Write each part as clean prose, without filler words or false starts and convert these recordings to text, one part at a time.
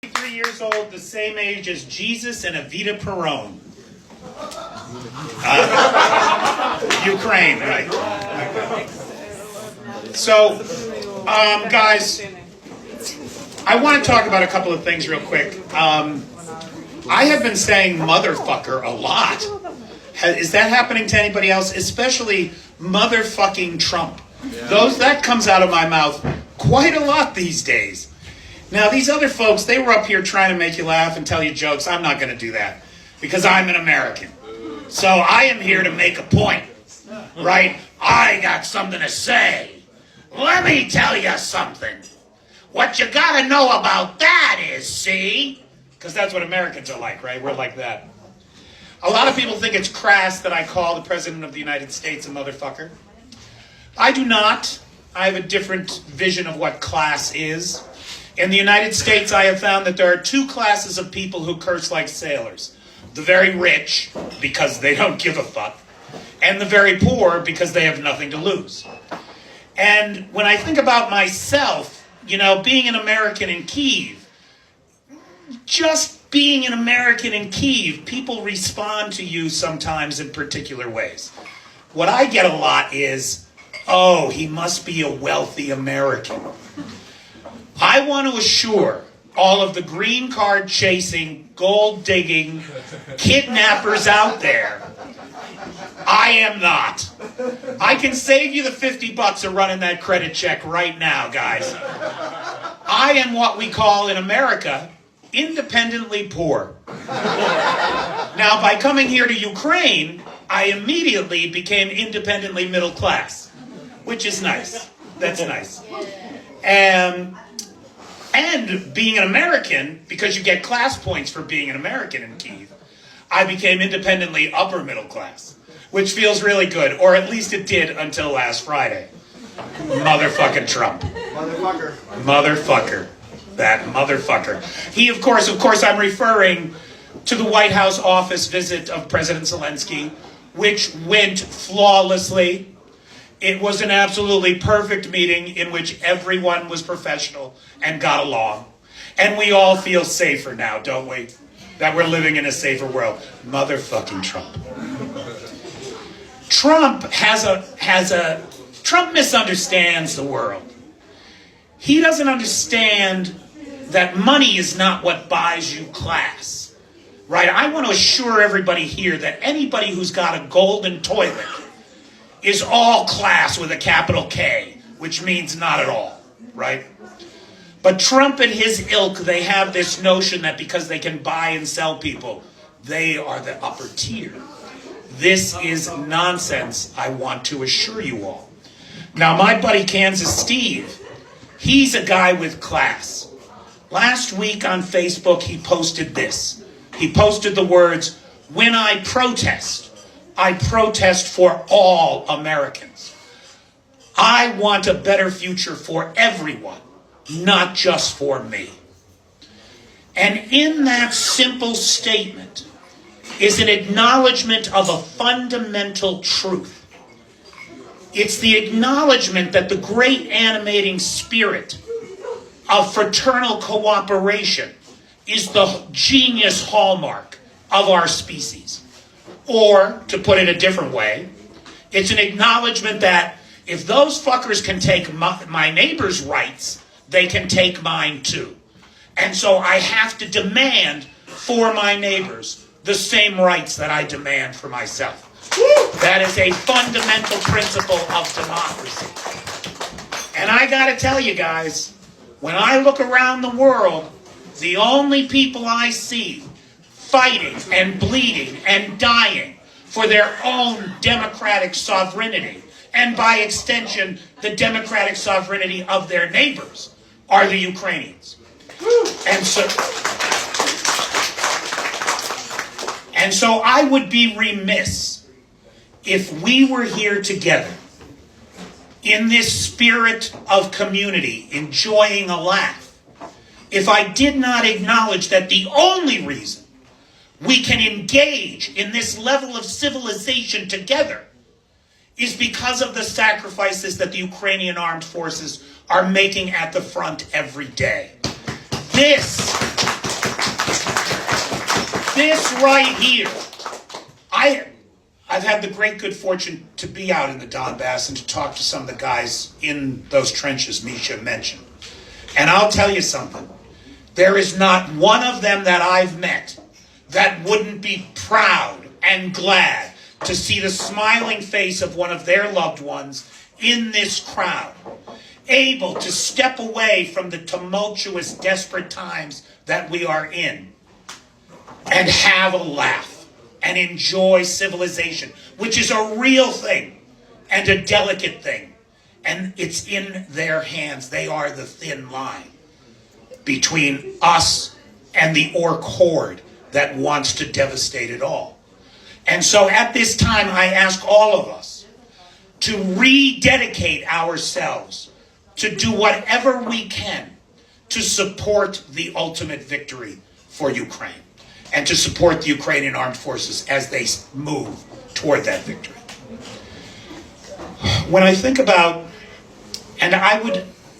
Years old, the same age as Jesus and Evita Peron. Ukraine, right? So, guys, I want to talk about a couple of things real quick. I have been saying motherfucker a lot. Is that happening to anybody else? Especially motherfucking Trump. That comes out of my mouth quite a lot these days. Now, these other folks, they were up here trying to make you laugh and tell you jokes. I'm not going to do that because I'm an American. So I am here to make a point, right? I got something to say. Let me tell you something. What you got to know about that is, see? Because that's what Americans are like, right? We're like that. A lot of people think it's crass that I call the President of the United States a motherfucker. I do not. I have a different vision of what class is. In the United States, I have found that there are two classes of people who curse like sailors. The very rich, because they don't give a fuck, and the very poor, because they have nothing to lose. And when I think about myself, being an American in Kyiv, just being an American in Kyiv, people respond to you sometimes in particular ways. What I get a lot is, oh, he must be a wealthy American. I want to assure all of the green card chasing, gold digging, kidnappers out there, I am not. I can save you the $50 of running that credit check right now, guys. I am what we call in America, independently poor. Now, by coming here to Ukraine, I immediately became independently middle class, which is nice. That's nice. And being an American, because you get class points for being an American in Kyiv, I became independently upper middle class, which feels really good, or at least it did until last Friday. Motherfucking Trump. Motherfucker. That motherfucker. He, of course, I'm referring to the White House office visit of President Zelensky, which went flawlessly. It was an absolutely perfect meeting in which everyone was professional and got along. And we all feel safer now, don't we? That we're living in a safer world. Motherfucking Trump. Trump misunderstands the world. He doesn't understand that money is not what buys you class. Right? I want to assure everybody here that anybody who's got a golden toilet is all class with a capital K, which means not at all, right? But Trump and his ilk, they have this notion that because they can buy and sell people, they are the upper tier. This is nonsense, I want to assure you all. Now, my buddy Kansas Steve, he's a guy with class. Last week on Facebook, he posted this. He posted the words, "When I protest for all Americans. I want a better future for everyone, not just for me." And in that simple statement is an acknowledgement of a fundamental truth. It's the acknowledgement that the great animating spirit of fraternal cooperation is the genius hallmark of our species. Or, to put it a different way, it's an acknowledgement that if those fuckers can take my neighbor's rights, they can take mine too. And so I have to demand for my neighbors the same rights that I demand for myself. That is a fundamental principle of democracy. And I gotta tell you guys, when I look around the world, the only people I see fighting and bleeding and dying for their own democratic sovereignty, and by extension, the democratic sovereignty of their neighbors, are the Ukrainians. And so I would be remiss if we were here together in this spirit of community, enjoying a laugh, if I did not acknowledge that the only reason we can engage in this level of civilization together is because of the sacrifices that the Ukrainian armed forces are making at the front every day. This this right here, I've had the great good fortune to be out in the Donbass and to talk to some of the guys in those trenches Misha mentioned. And I'll tell you something. There is not one of them that I've met that wouldn't be proud and glad to see the smiling face of one of their loved ones in this crowd, able to step away from the tumultuous, desperate times that we are in and have a laugh and enjoy civilization, which is a real thing and a delicate thing. And it's in their hands. They are the thin line between us and the orc horde that wants to devastate it all. And so at this time, I ask all of us to rededicate ourselves to do whatever we can to support the ultimate victory for Ukraine and to support the Ukrainian armed forces as they move toward that victory. When I think about, and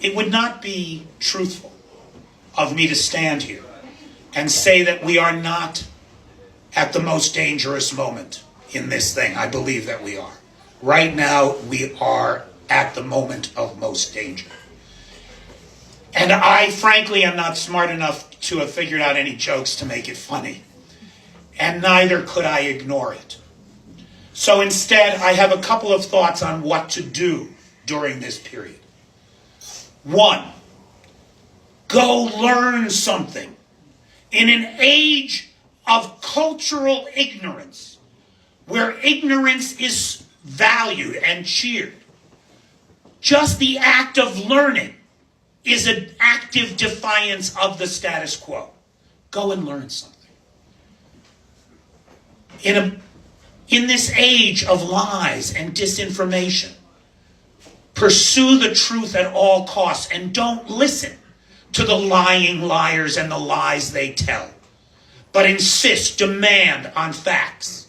it would not be truthful of me to stand here and say that we are not at the most dangerous moment in this thing. I believe that we are. Right now, we are at the moment of most danger. And I, frankly, am not smart enough to have figured out any jokes to make it funny. And neither could I ignore it. So instead, I have a couple of thoughts on what to do during this period. One, go learn something. In an age of cultural ignorance, where ignorance is valued and cheered, just the act of learning is an active defiance of the status quo. Go and learn something. In this age of lies and disinformation, pursue the truth at all costs and don't listen to the lying liars and the lies they tell, but insist, demand on facts.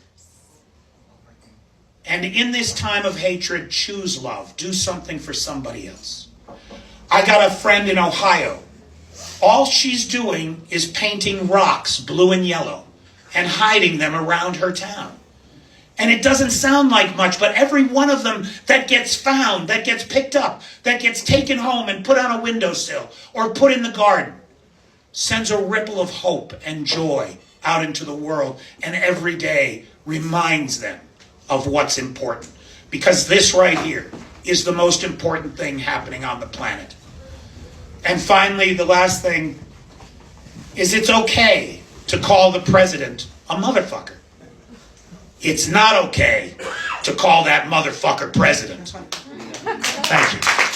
And in this time of hatred, choose love. Do something for somebody else. I got a friend in Ohio. All she's doing is painting rocks blue and yellow and hiding them around her town. And it doesn't sound like much, but every one of them that gets found, that gets picked up, that gets taken home and put on a windowsill or put in the garden, sends a ripple of hope and joy out into the world, and every day reminds them of what's important. Because this right here is the most important thing happening on the planet. And finally, the last thing is it's okay to call the president a motherfucker. It's not okay to call that motherfucker president. Thank you.